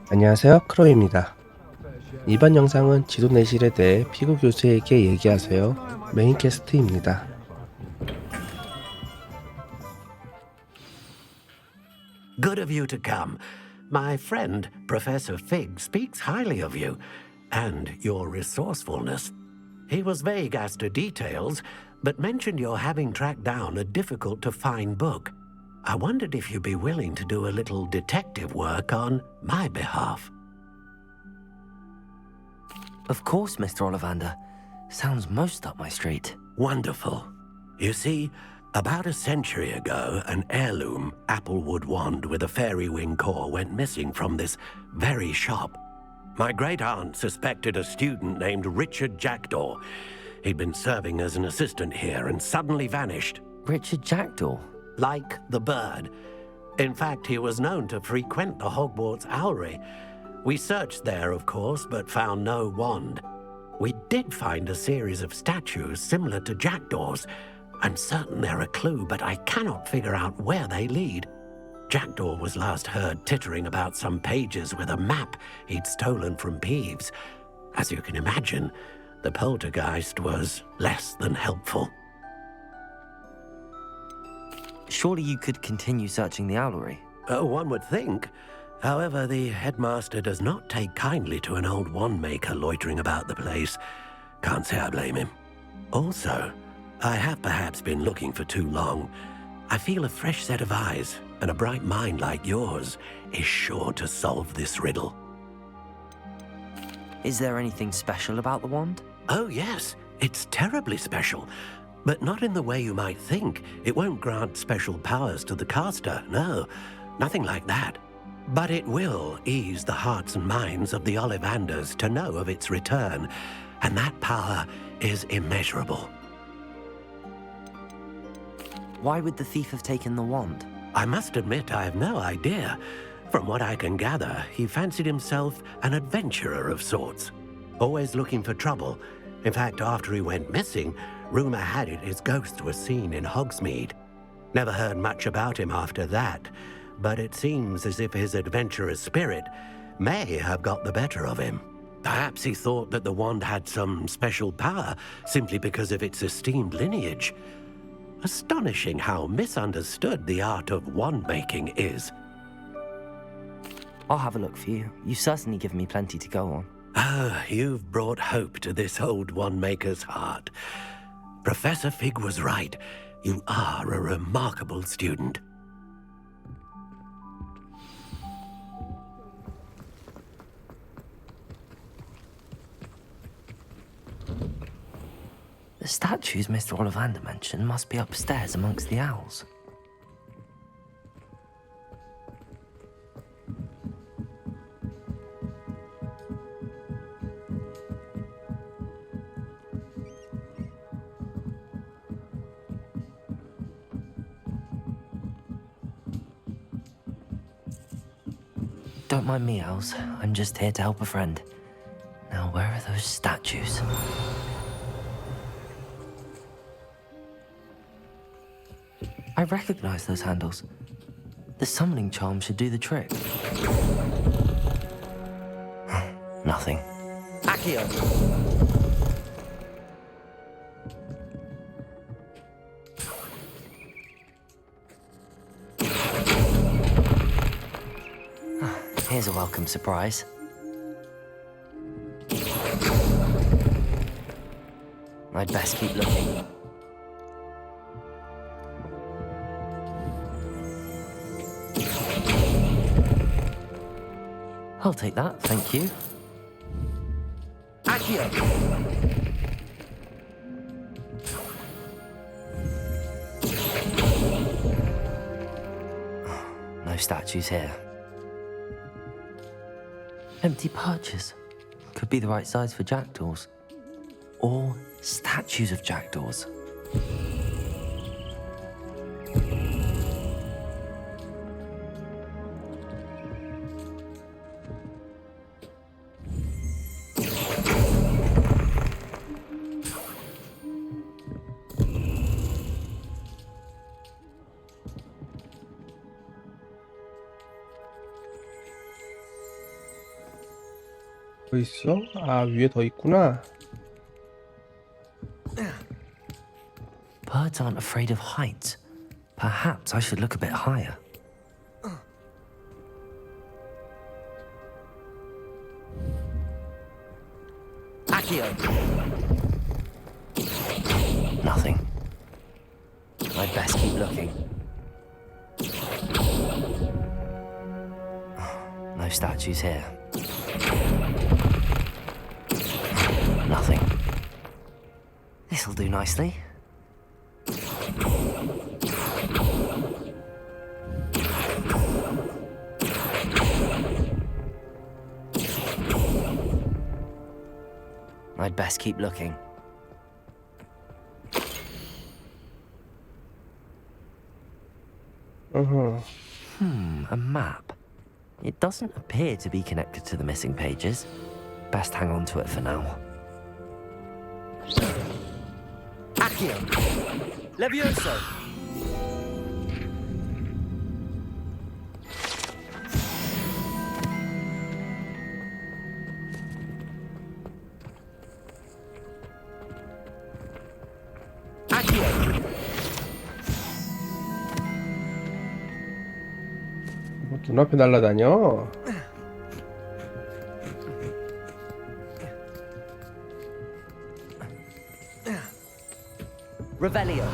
안녕하세요, 크로입니다. 이번 영상은 지도 내실에 대해 피구 교수에게 얘기하세요 메인 퀘스트입니다. Good of you to come. My friend, Professor Fig, speaks highly of you and your resourcefulness. He was vague as to details, but mentioned your having tracked down a difficult-to-find book. I wondered if you'd be willing to do a little detective work on my behalf. Of course, Mr. Ollivander. Sounds most up my street. Wonderful. You see, about a century ago, an heirloom applewood wand with a fairy wing core went missing from this very shop. My great-aunt suspected a student named Richard Jackdaw. He'd been serving as an assistant here and suddenly vanished. Richard Jackdaw? Like the bird. In fact, he was known to frequent the Hogwarts Owlery. We searched there, of course, but found no wand. We did find a series of statues similar to Jackdaw's. I'm certain they're a clue, but I cannot figure out where they lead. Jackdaw was last heard tittering about some pages with a map he'd stolen from Peeves. As you can imagine, the poltergeist was less than helpful. Surely you could continue searching the owlery. One would think. However, the headmaster does not take kindly to an old wand maker loitering about the place. Can't say I blame him. Also, I have perhaps been looking for too long. I feel a fresh set of eyes and a bright mind like yours is sure to solve this riddle. Is there anything special about the wand? Oh, yes. It's terribly special. But not in the way you might think. It won't grant special powers to the caster, no. Nothing like that. But it will ease the hearts and minds of the Ollivanders to know of its return, and that power is immeasurable. Why would the thief have taken the wand? I must admit I have no idea. From what I can gather, he fancied himself an adventurer of sorts, always looking for trouble. In fact, after he went missing, rumor had it his ghost was seen in Hogsmeade. Never heard much about him after that, but it seems as if his adventurous spirit may have got the better of him. Perhaps he thought that the wand had some special power simply because of its esteemed lineage. Astonishing how misunderstood the art of wand-making is. I'll have a look for you. You've certainly given me plenty to go on. Ah, you've brought hope to this old wand-maker's heart. Professor Fig was right. You are a remarkable student. The statues Mr. Ollivander mentioned must be upstairs amongst the owls. Don't mind me, owls. I'm just here to help a friend. Now, where are those statues? I recognize those handles. The summoning charm should do the trick. Nothing. Accio! Here's a welcome surprise. I'd best keep looking. I'll take that, thank you. Accio! No statues here. Empty perches. Could be the right size for jackdaws. Or statues of jackdaws. 더 있어? 아, 위에 더 있구나. Birds aren't afraid of heights. Perhaps I should look a bit higher. Accio! Nothing. I'd best keep looking. No statues here. Nothing. This'll do nicely. I'd best keep looking. A map. It doesn't appear to be connected to the missing pages. Best hang on to it for now. Accio! Levioso! 눈앞에 날아다녀. Revelio.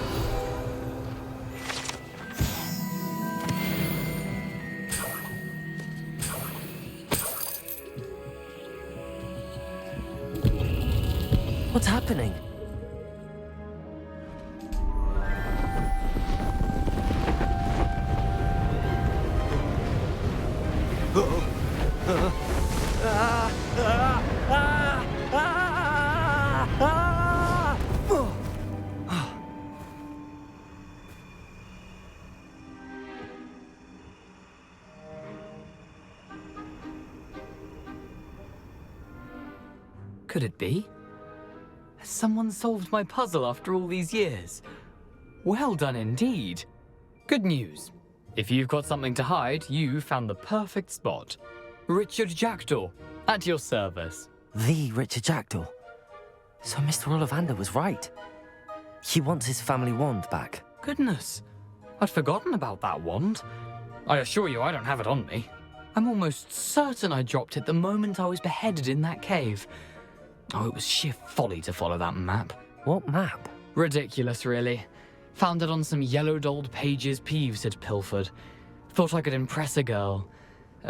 What's happening? Could it be? Has someone solved my puzzle after all these years? Well done indeed. Good news. If you've got something to hide, you found the perfect spot. Richard Jackdaw, at your service. The Richard Jackdaw. So Mr. Ollivander was right. He wants his family wand back. Goodness, I'd forgotten about that wand. I assure you I don't have it on me. I'm almost certain I dropped it the moment I was beheaded in that cave. Oh, it was sheer folly to follow that map. What map? Ridiculous, really. Found it on some yellowed old pages Peeves had pilfered. Thought I could impress a girl.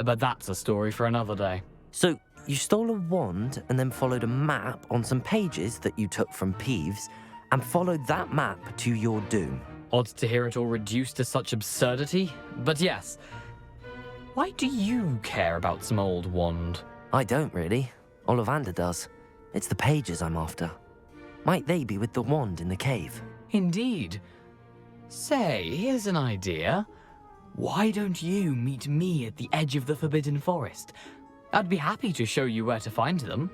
But that's a story for another day. So you stole a wand and then followed a map on some pages that you took from Peeves and followed that map to your doom. Odd to hear it all reduced to such absurdity, but yes. Why do you care about some old wand? I don't really. Ollivander does. It's the pages I'm after. Might they be with the wand in the cave? Indeed. Say, here's an idea. Why don't you meet me at the edge of the Forbidden Forest? I'd be happy to show you where to find them.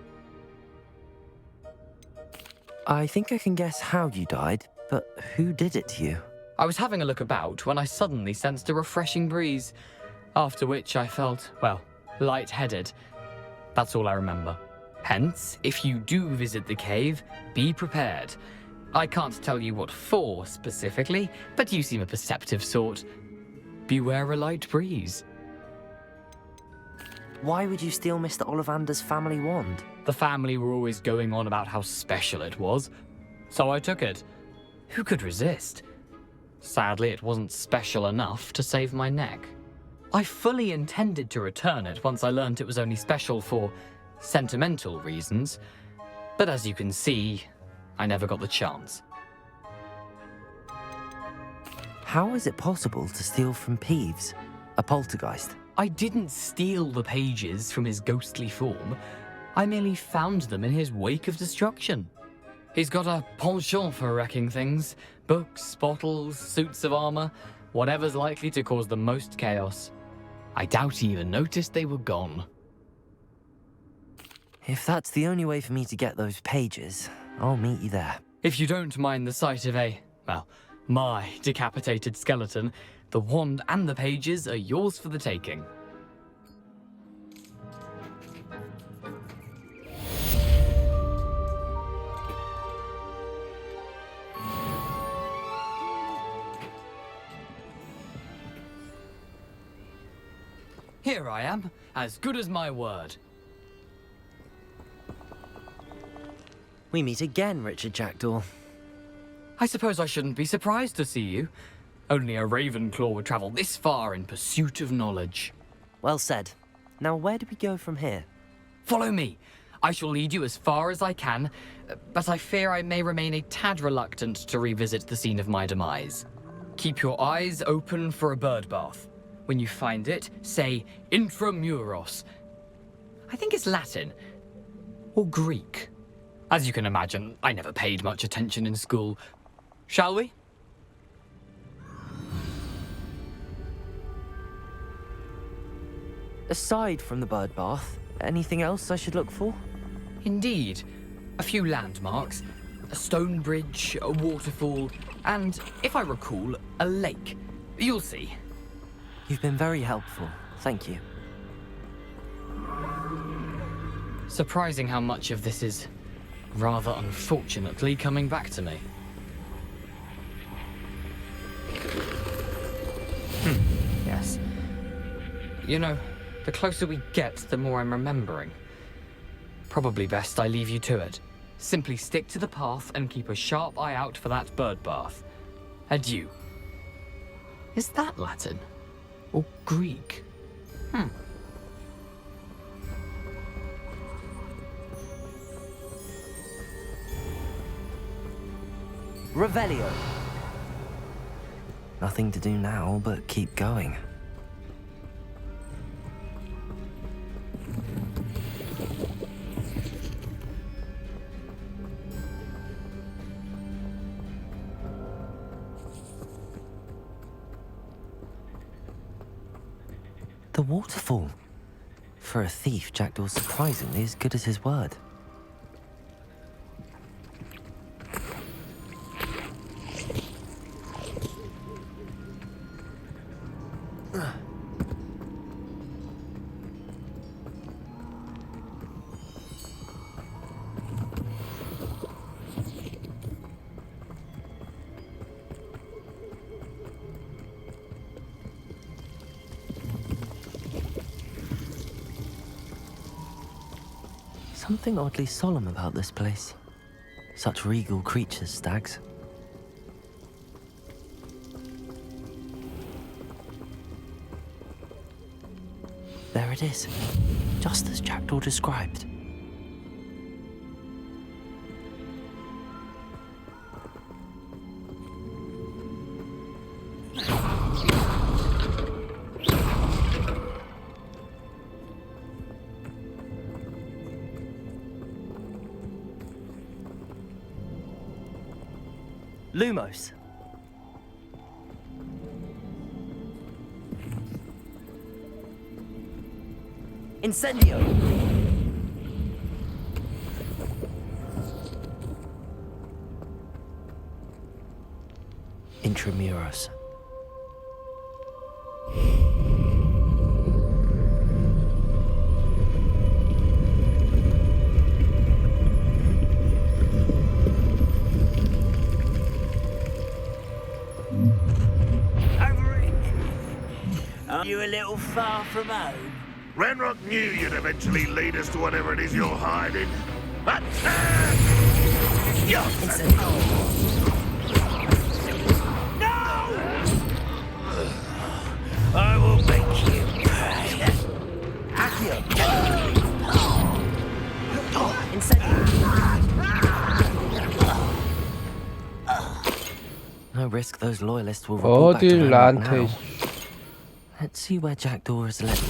I think I can guess how you died, but who did it to you? I was having a look about when I suddenly sensed a refreshing breeze, after which I felt, well, lightheaded. That's all I remember. Hence, if you do visit the cave, be prepared. I can't tell you what for specifically, but you seem a perceptive sort. Beware a light breeze. Why would you steal Mr. Ollivander's family wand? The family were always going on about how special it was, so I took it. Who could resist? Sadly, it wasn't special enough to save my neck. I fully intended to return it once I learned it was only special for sentimental reasons, but as you can see, I never got the chance. How is it possible to steal from Peeves, a poltergeist? I didn't steal the pages from his ghostly form. I merely found them in his wake of destruction. He's got a penchant for wrecking things. Books, bottles, suits of armor, whatever's likely to cause the most chaos. I doubt he even noticed they were gone. If that's the only way for me to get those pages, I'll meet you there. If you don't mind the sight of my decapitated skeleton, the wand and the pages are yours for the taking. Here I am, as good as my word. We meet again, Richard Jackdaw. I suppose I shouldn't be surprised to see you. Only a Ravenclaw would travel this far in pursuit of knowledge. Well said. Now, where do we go from here? Follow me. I shall lead you as far as I can, but I fear I may remain a tad reluctant to revisit the scene of my demise. Keep your eyes open for a bird bath. When you find it, say intramuros. I think it's Latin. Or Greek. As you can imagine, I never paid much attention in school. Shall we? Aside from the bird bath, anything else I should look for? Indeed. A few landmarks. A stone bridge, a waterfall, and, if I recall, a lake. You'll see. You've been very helpful. Thank you. Surprising how much of this is, rather unfortunately, coming back to me. Yes. You know, the closer we get, the more I'm remembering. Probably best I leave you to it. Simply stick to the path and keep a sharp eye out for that bird bath. Adieu. Is that Latin? Or Greek? Revelio. Nothing to do now but keep going. The waterfall. For a thief, Jackdaw's surprisingly as good as his word. Something oddly solemn about this place. Such regal creatures, stags. There it is, just as Jackdaw described. Lumos. Incendio. Intramuros. Are you a little far from home? Ranrock knew you'd eventually lead us to whatever it is you're hiding. Attack! No! I will make you pay. Accio. Incendio. No risk those loyalists will report back to 어딜 Ranrock 나한테 now. Let's see where Jackdaw has led me.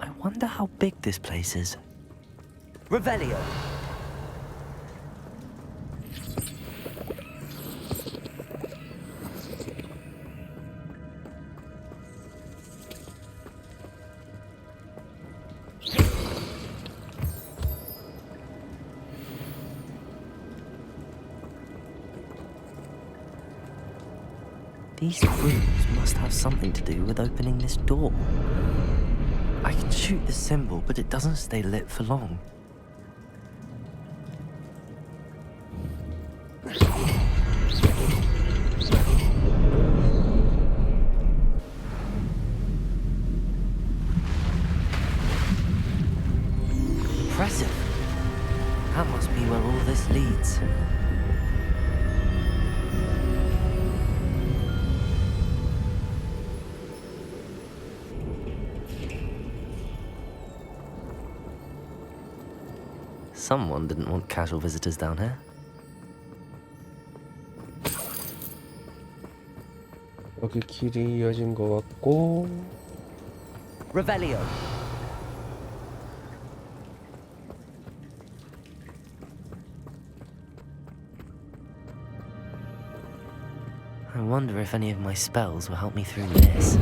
I wonder how big this place is. Revelio. These rooms must have something to do with opening this door. I can shoot the symbol, but it doesn't stay lit for long. Impressive. That must be where all this leads. Someone didn't want casual visitors down here. 여기 길이 이어진 것 같고. Revelio. I wonder if any of my spells will help me through this.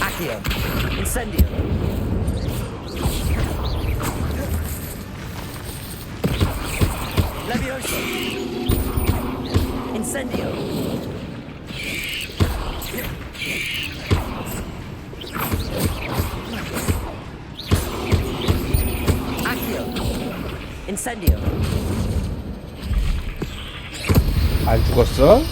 Accio. Incendio. Levioso. Incendio. Accio. Incendio. 안 죽었어?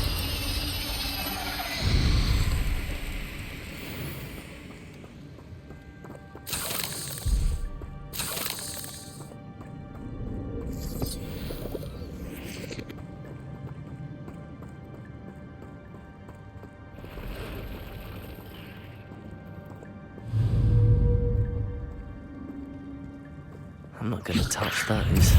I'm not gonna touch those.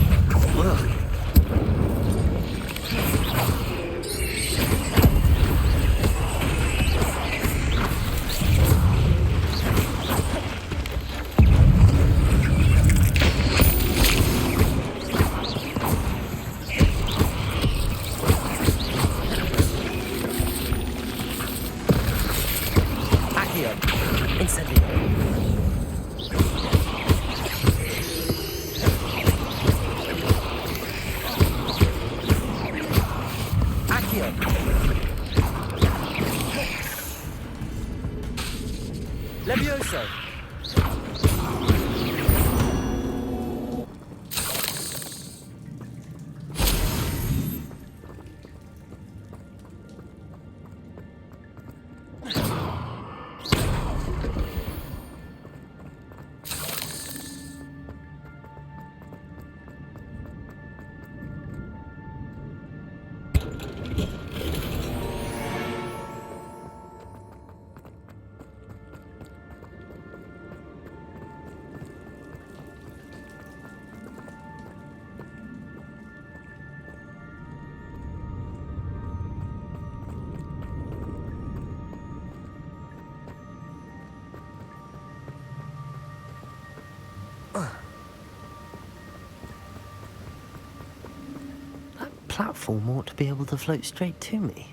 Accio. Incendio. Levioso. That platform ought to be able to float straight to me.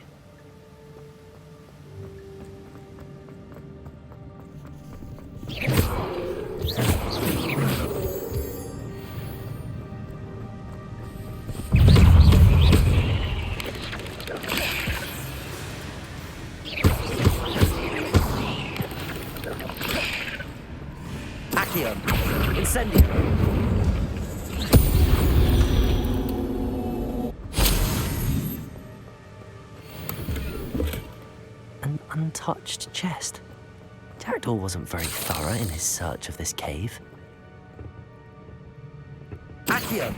Accio. Incendio. An untouched chest. Jackdaw wasn't very thorough in his search of this cave. Accio.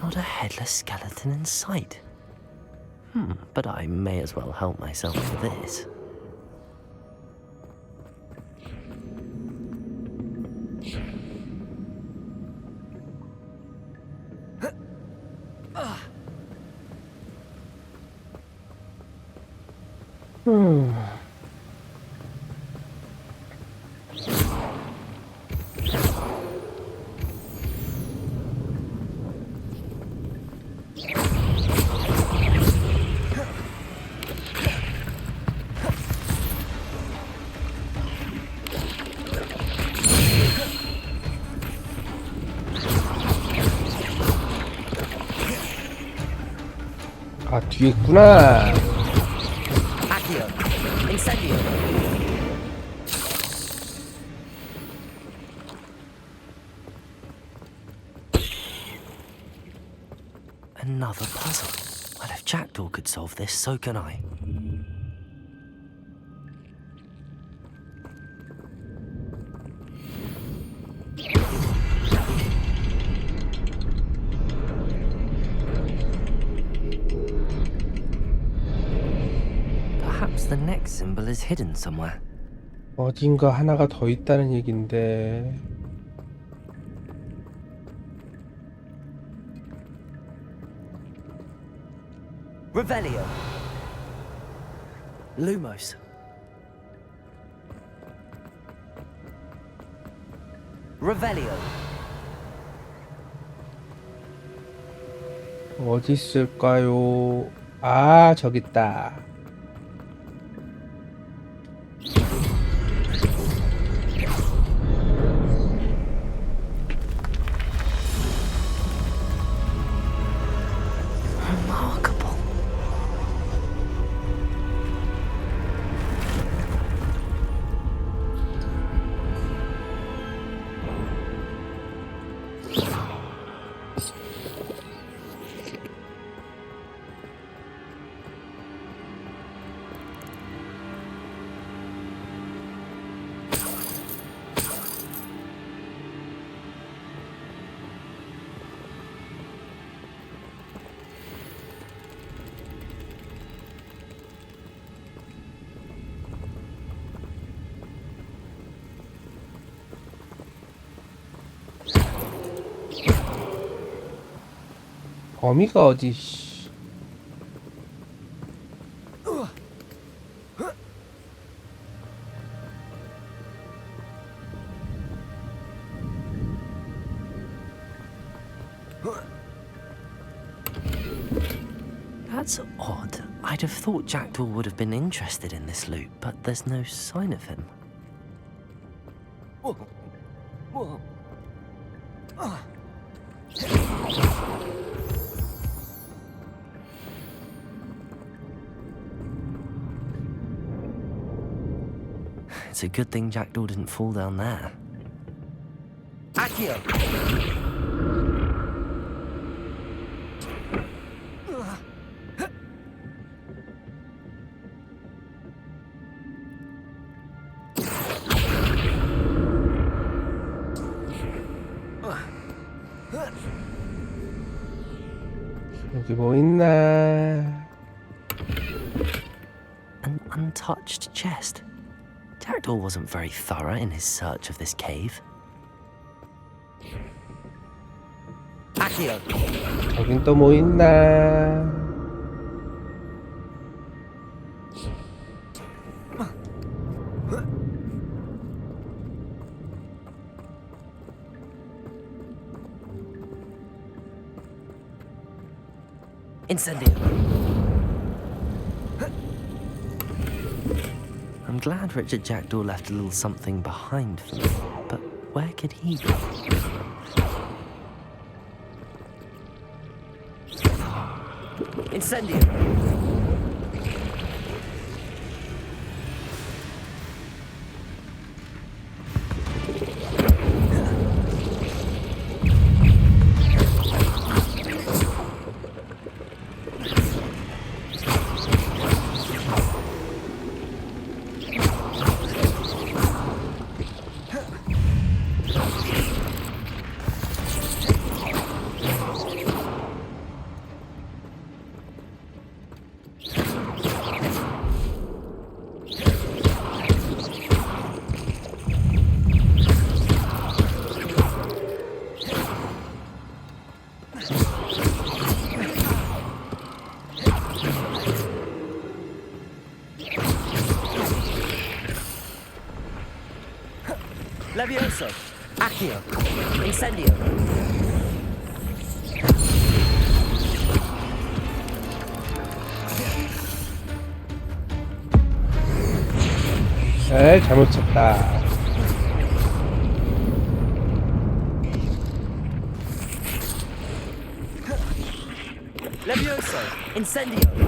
Not a headless skeleton in sight. But I may as well help myself to this. 음. 아, 뒤에 있구나. Accio! Incendio! Another puzzle. Well, if Jackdaw could solve this, so can I. Perhaps the next symbol is hidden somewhere. 어딘가 하나가 더 있다는 얘긴데. Revelio. Lumos. Revelio. 어디 있을까요? 아, 저기 있다. Remarkable. 범위가 어디? 씨. That's odd. I'd have thought Jackdaw would have been interested in this loot, but there's no sign of him. It's a good thing Jackdaw didn't fall down there. Accio! 여기 뭐 있나? An untouched chest. Jackdaw wasn't very thorough in his search of this cave. Accio! 저긴 또 뭐 있나? Incendio! I'm glad Richard Jackdaw left a little something behind for me, but where could he be? Incendio! Levioso. Accio. Incendio. 에이, 잘못 쳤다. Levioso. Incendio.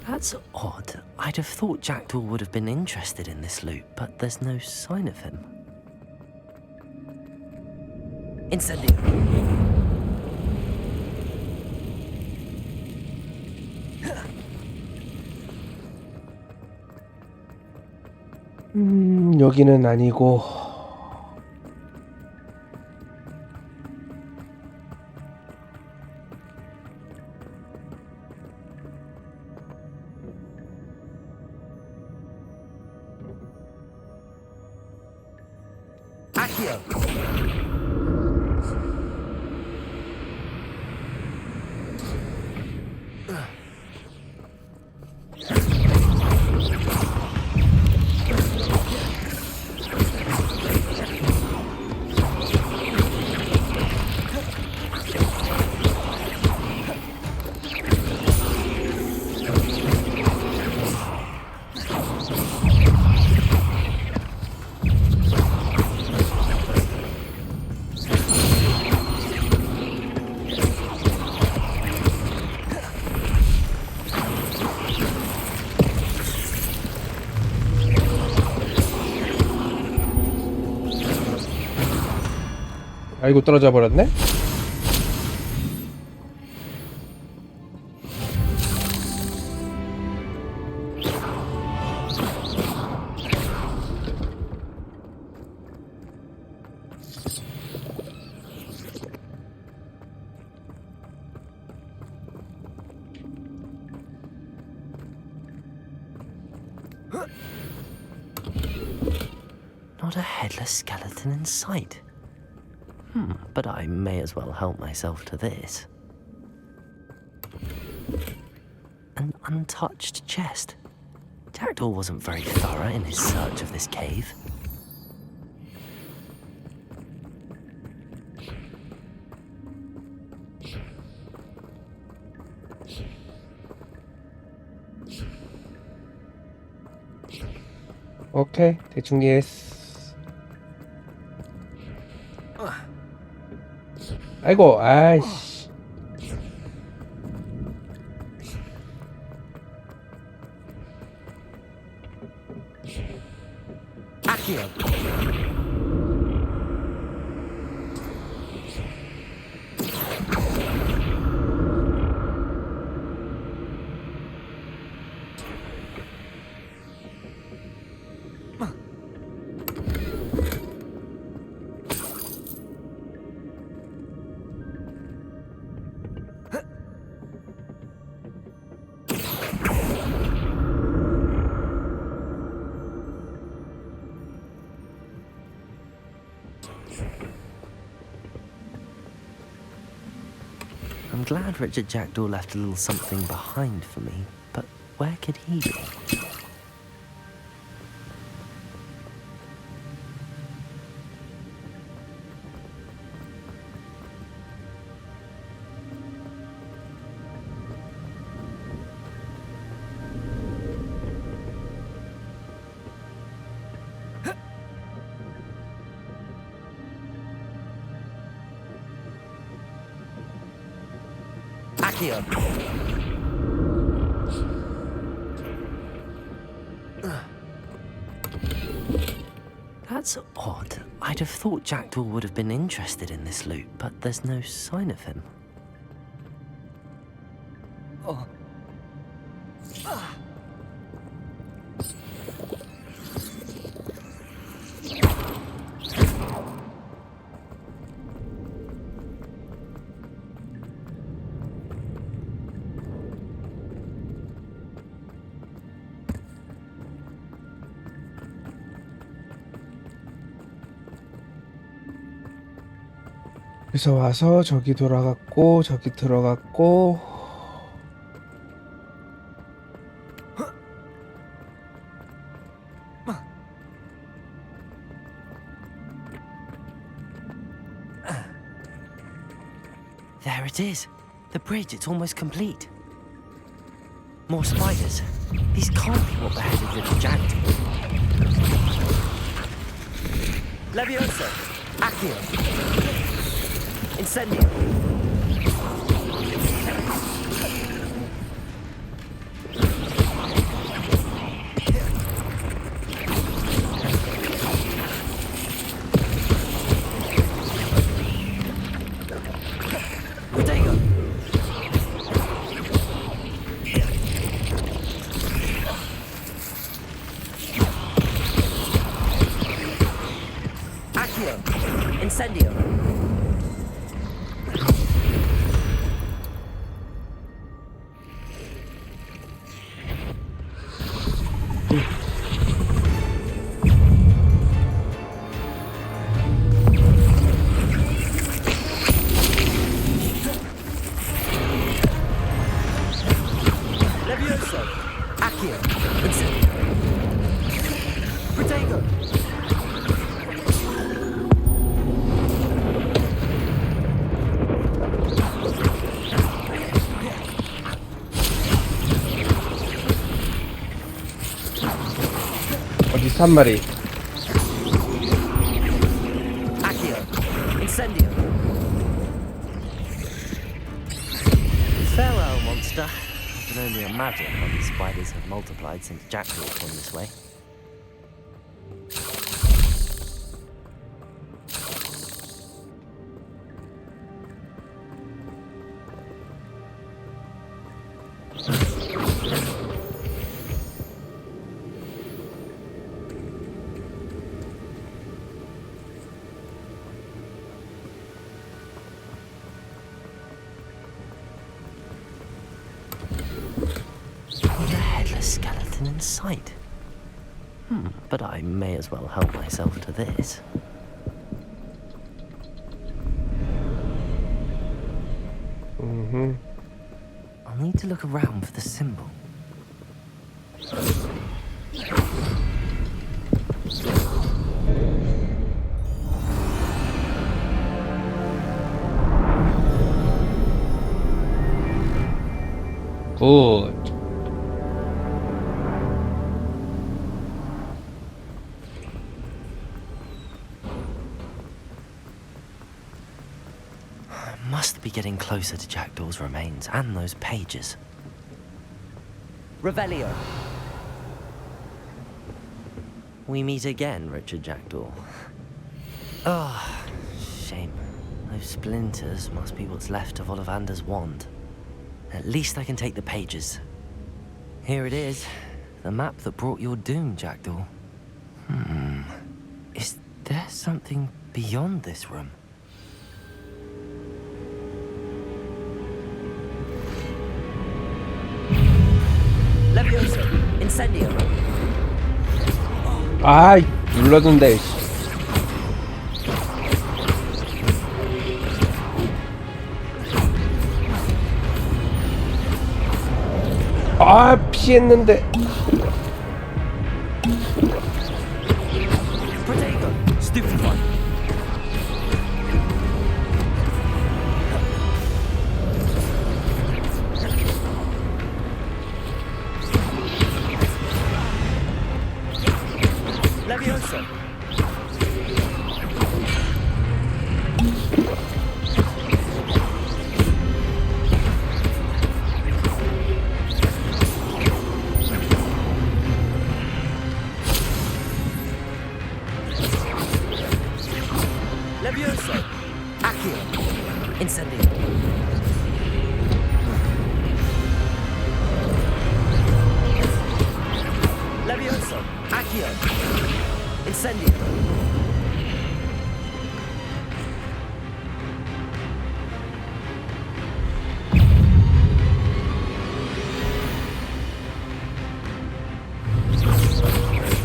That's odd. I'd have thought Jackdaw would have been interested in this loot, but there's no sign of him. Incendio. 여기는 아니고. Accio. 아이고, 떨어져 버렸네. Not a headless skeleton in sight. But I may as well help myself to this. An untouched chest. Jackdaw wasn't very thorough in his search of this cave. 오케이, 대충 이해했어. 아이고, 아이씨. Accio. I'm glad Richard Jackdaw left a little something behind for me, but where could he be? Accio. That's odd. I'd have thought Jackdaw would have been interested in this loot, but there's no sign of him. 그래서 와서 저기 돌아갔고 저기 들어갔고 There it is. The bridge, it's almost complete. More spiders. These can't be what beheaded little Jack. Levioso. Accio. Incendio. Protego. Accio. Incendio. Levioso. Accio. Incendio. Protego. 어디 있어 한 마리. Accio. Incendio. Farewell, monster. I can only imagine how these spiders have multiplied since Jackdaw came this way. Not a headless skeleton in sight. But I may as well help myself to this. I'll need to look around for the symbol. 굿. Must be getting closer to Jackdaw's remains and those pages. Revelio. We meet again, Richard Jackdaw. Ah, shame. Those splinters must be what's left of Ollivander's wand. At least I can take the pages. Here it is. The map that brought your doom, Jackdaw. Is there something beyond this room? Levioso. Incendio. 아 눌렀는데. 아 피했는데. Protego. Stupefy. Levioso. Levioso. Accio. Incendio. Levioso. Accio. Incendio.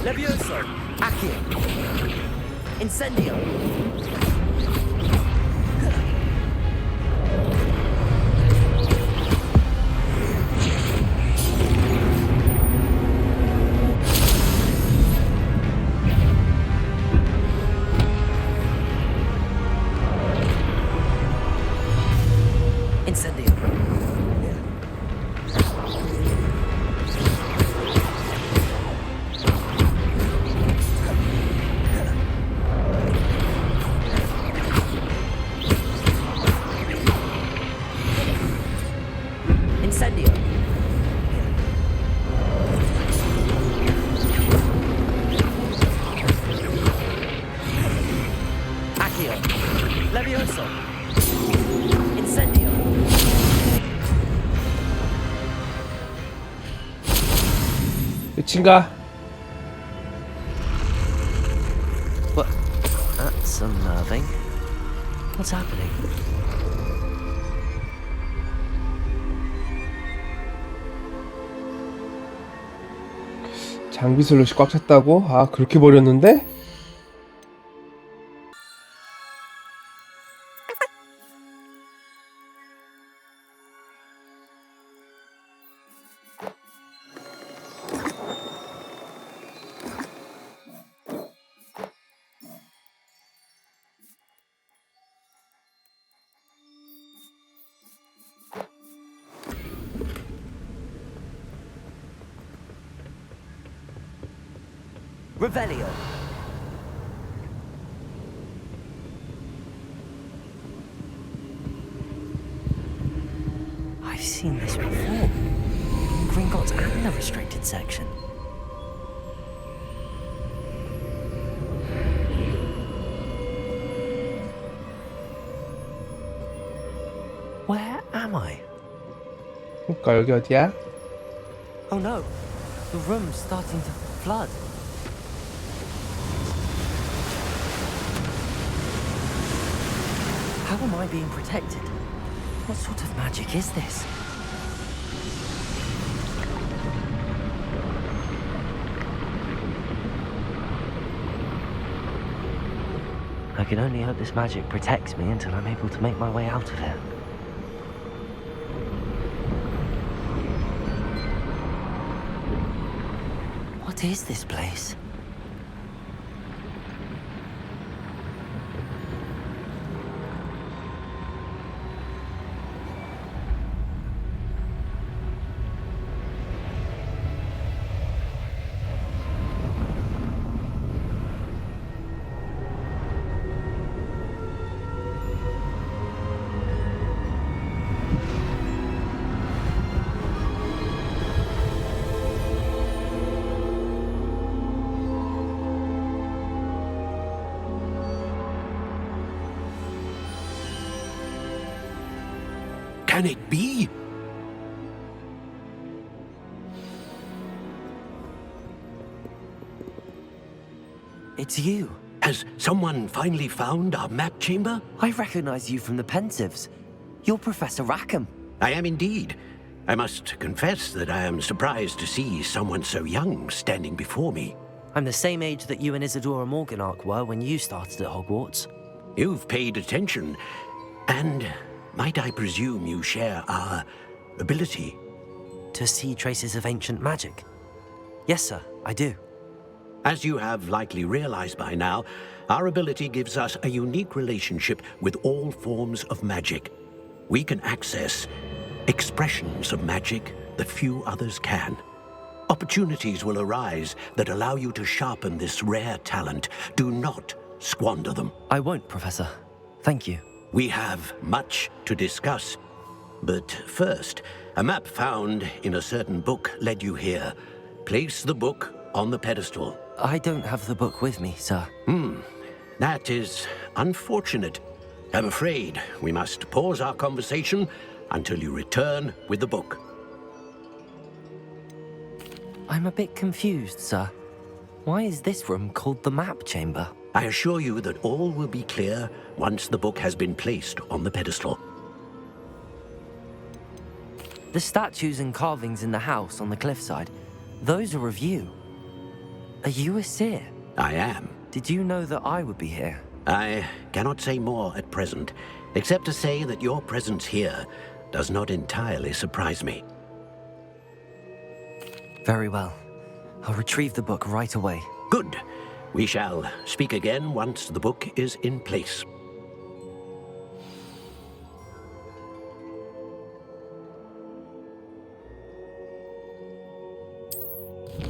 Levioso. Accio. Incendio. 끝인가? What? That's unnerving. What's happening? 장비 슬롯이 꽉 찼다고? 아, 그렇게 버렸는데? Revelio. I've seen this before. Gringotts and the restricted section. Where am I? 그러니까 여기 어디야? Oh no, the room's starting to flood. How am I being protected? What sort of magic is this? I can only hope this magic protects me until I'm able to make my way out of here. What is this place? Can it be? It's you. Has someone finally found our map chamber? I recognize you from the Pensives. You're Professor Rackham. I am indeed. I must confess that I am surprised to see someone so young standing before me. I'm the same age that you and Isadora Morganach were when you started at Hogwarts. You've paid attention, and might I presume you share our ability? To see traces of ancient magic? Yes, sir, I do. As you have likely realized by now, our ability gives us a unique relationship with all forms of magic. We can access expressions of magic that few others can. Opportunities will arise that allow you to sharpen this rare talent. Do not squander them. I won't, Professor. Thank you. We have much to discuss. But first, a map found in a certain book led you here. Place the book on the pedestal. I don't have the book with me, sir. That is unfortunate. I'm afraid we must pause our conversation until you return with the book. I'm a bit confused, sir. Why is this room called the map chamber? I assure you that all will be clear once the book has been placed on the pedestal. The statues and carvings in the house on the cliffside, those are of you. Are you a seer? I am. Did you know that I would be here? I cannot say more at present, except to say that your presence here does not entirely surprise me. Very well. I'll retrieve the book right away. Good. We shall speak again once the book is in place.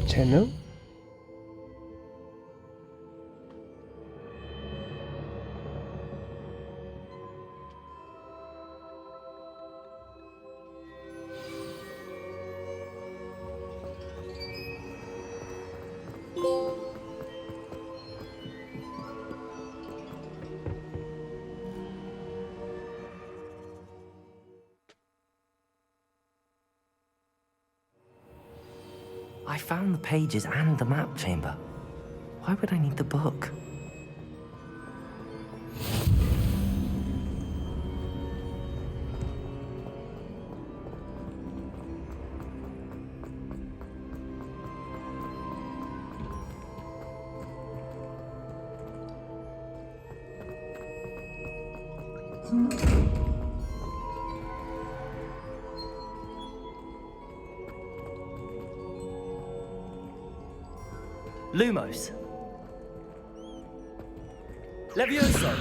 재능? I found the pages and the map chamber. Why would I need the book? Lumos. Levioso.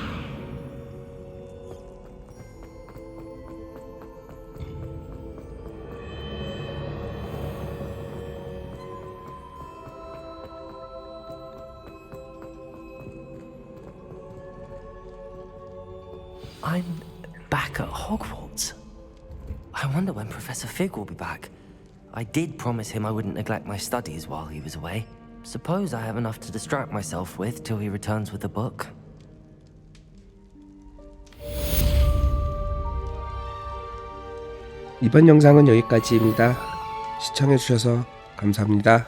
I'm back at Hogwarts. I wonder when Professor Fig will be back. I did promise him I wouldn't neglect my studies while he was away. Suppose I have enough to distract myself with till he returns with the book. 이번 영상은 여기까지입니다. 시청해주셔서 감사합니다.